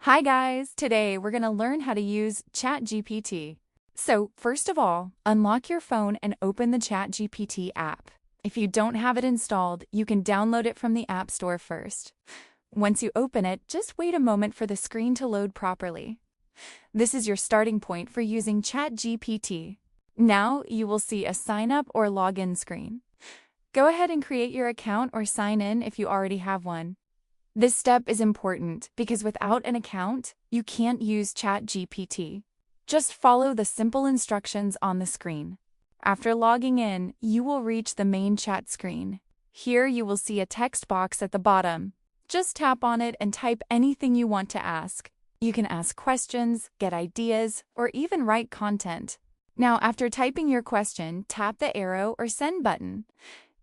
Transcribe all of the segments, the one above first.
Hi guys! Today we're going to learn how to use ChatGPT. So first of all, unlock your phone and open the ChatGPT app. If you don't have it installed, you can download it from the App Store first. Once you open it, just wait a moment for the screen to load properly. This is your starting point for using ChatGPT. Now you will see a sign up or login screen. Go ahead and create your account or sign in if you already have one. This step is important because without an account, you can't use ChatGPT. Just follow the simple instructions on the screen. After logging in, you will reach the main chat screen. Here you will see a text box at the bottom. Just tap on it and type anything you want to ask. You can ask questions, get ideas, or even write content. Now, after typing your question, tap the arrow or send button.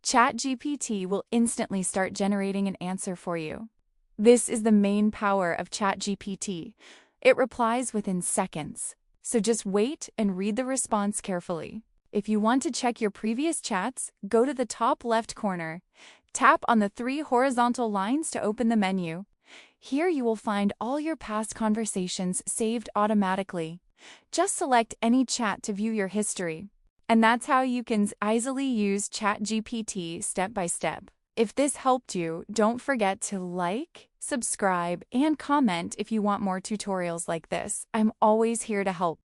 ChatGPT will instantly start generating an answer for you. This is the main power of ChatGPT. It replies within seconds. So just wait and read the response carefully. If you want to check your previous chats, go to the top left corner. Tap on the 3 horizontal lines to open the menu. Here you will find all your past conversations saved automatically. Just select any chat to view your history. And that's how you can easily use ChatGPT step by step. If this helped you, don't forget to like, subscribe, and comment if you want more tutorials like this. I'm always here to help.